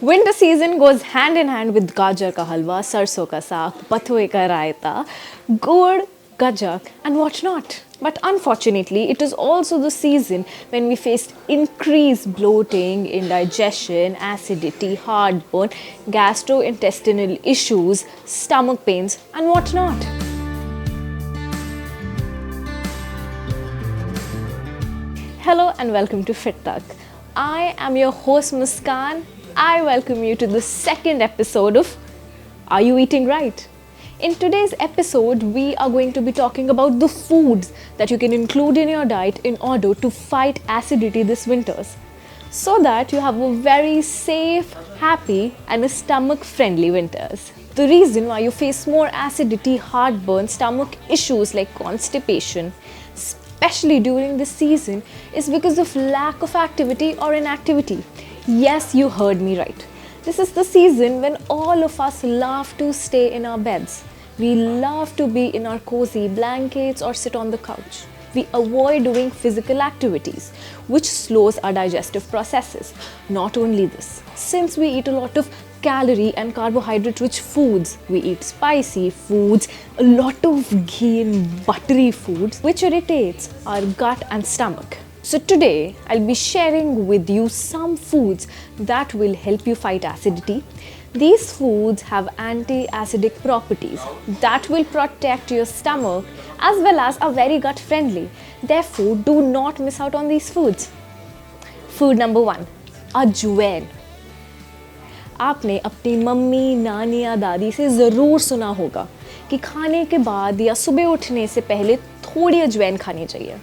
Winter season goes hand in hand with gajar ka halwa, sarson ka saag, bathue ka raita, gourd, gajak and what not. But unfortunately, it is also the season when we face increased bloating, indigestion, acidity, heartburn, gastrointestinal issues, stomach pains and what not. Hello and welcome to Fit Tak. I am your host Muskan. I welcome you to the second episode of Are You Eating Right? In today's episode, we are going to be talking about the foods that you can include in your diet in order to fight acidity this winters, so that you have a very safe, happy and a stomach-friendly winters. The reason why you face more acidity, heartburn, stomach issues like constipation, especially during this season, is because of lack of activity or inactivity. Yes, you heard me right. This is the season when all of us love to stay in our beds. We love to be in our cozy blankets or sit on the couch. We avoid doing physical activities, which slows our digestive processes. Not only this, since we eat a lot of calorie and carbohydrate rich foods, we eat spicy foods, a lot of ghee and buttery foods, which irritates our gut and stomach. So today, I'll be sharing with you some foods that will help you fight acidity. These foods have anti-acidic properties that will protect your stomach as well as are very gut friendly. Therefore, do not miss out on these foods. Food number 1, अजवाइन. आपने अपनी mummy, नानी या दादी से ज़रूर सुना होगा कि खाने के बाद या सुबह उठने से पहले थोड़ी अजवाइन खानी चाहिए.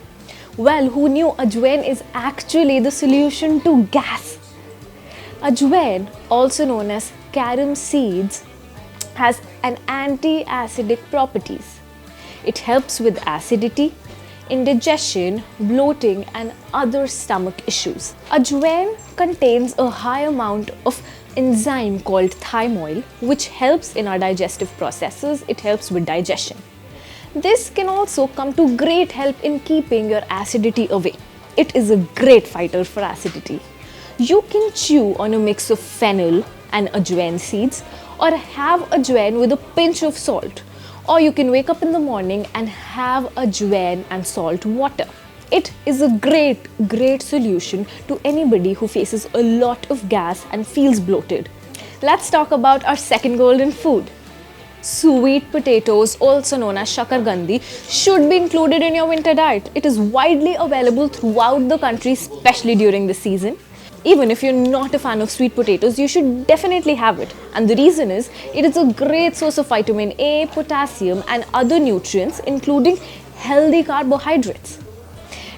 Well, who knew ajwain is actually the solution to gas? Ajwain, also known as carom seeds, has an anti-acidic properties. It helps with acidity, indigestion, bloating and other stomach issues. Ajwain contains a high amount of enzyme called thymoil, which helps in our digestive processes. It helps with digestion. This can also come to great help in keeping your acidity away. It is a great fighter for acidity. You can chew on a mix of fennel and ajwain seeds or have ajwain with a pinch of salt. Or you can wake up in the morning and have ajwain and salt water. It is a great solution to anybody who faces a lot of gas and feels bloated. Let's talk about our second golden food. Sweet potatoes, also known as shakargandi, should be included in your winter diet. It is widely available throughout the country, especially during the season. Even if you're not a fan of sweet potatoes, you should definitely have it. And the reason is, it is a great source of vitamin A, potassium and other nutrients, including healthy carbohydrates.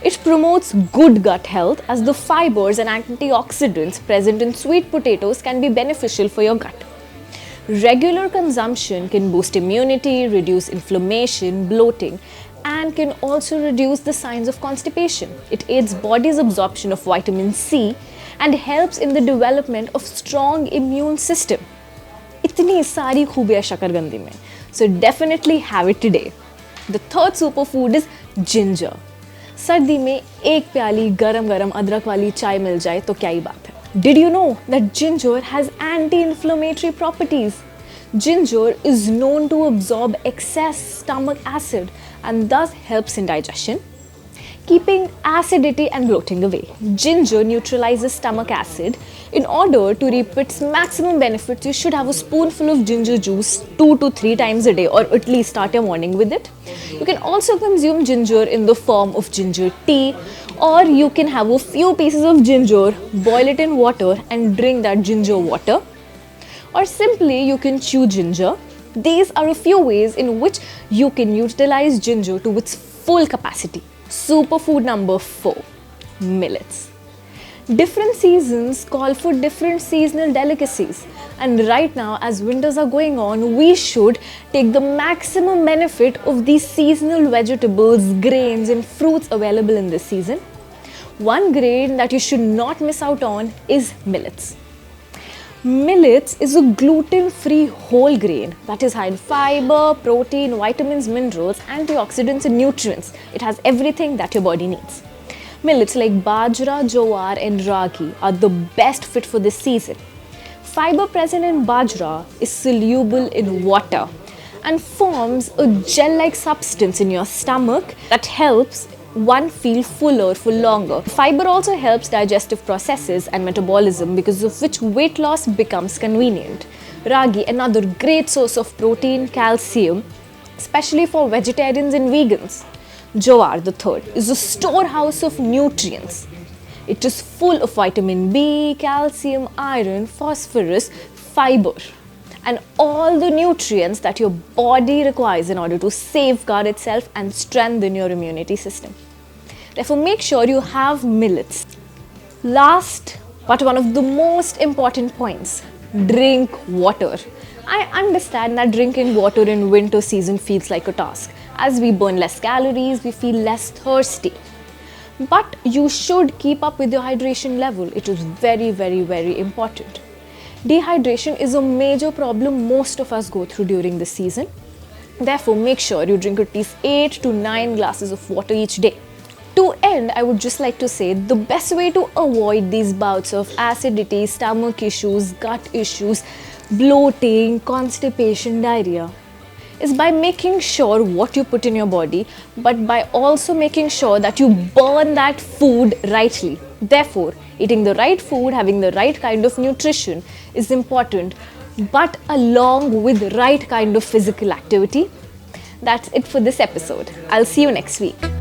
It promotes good gut health as the fibers and antioxidants present in sweet potatoes can be beneficial for your gut. Regular consumption can boost immunity, reduce inflammation, bloating, and can also reduce the signs of constipation. It aids body's absorption of vitamin C and helps in the development of strong immune system. इतनी सारी खूबियाँ शकरकंदी में. So definitely have it today. The third superfood is ginger. सर्दी में एक प्याली गरम अदरक वाली चाय मिल जाए तो क्या ही बात है. Did you know that ginger has anti-inflammatory properties? Ginger is known to absorb excess stomach acid and thus helps in digestion, keeping acidity and bloating away. Ginger neutralizes stomach acid. In order to reap its maximum benefits, you should have a spoonful of ginger juice 2 to 3 times a day, or at least start your morning with it. You can also consume ginger in the form of ginger tea, or you can have a few pieces of ginger, boil it in water and drink that ginger water. Or simply you can chew ginger. These are a few ways in which you can utilize ginger to its full capacity. Superfood number 4, millets. Different seasons call for different seasonal delicacies, and right now as winters are going on, we should take the maximum benefit of these seasonal vegetables, grains and fruits available in this season. One grain that you should not miss out on is millets. Millets is a gluten-free whole grain that is high in fiber, protein, vitamins, minerals, antioxidants and nutrients. It has everything that your body needs. Millets like bajra, jowar and ragi are the best fit for this season. fiber present in bajra is soluble in water and forms a gel-like substance in your stomach that helps one feel fuller for longer. Fiber also helps digestive processes and metabolism, because of which weight loss becomes convenient. Ragi, another great source of protein, calcium, especially for vegetarians and vegans. Jowar, the third, is a storehouse of nutrients. It is full of vitamin B, calcium, iron, phosphorus, fiber, and all the nutrients that your body requires in order to safeguard itself and strengthen your immunity system. Therefore, make sure you have millets. Last, but one of the most important points, drink water. I understand that drinking water in winter season feels like a task. As we burn less calories, we feel less thirsty. But you should keep up with your hydration level. It is very, very, very important. Dehydration is a major problem most of us go through during this season. Therefore, make sure you drink at least 8 to 9 glasses of water each day. To end, I would just like to say the best way to avoid these bouts of acidity, stomach issues, gut issues, bloating, constipation, diarrhea is by making sure what you put in your body, but by also making sure that you burn that food rightly. Therefore, eating the right food, having the right kind of nutrition is important, but along with the right kind of physical activity. That's it for this episode. I'll see you next week.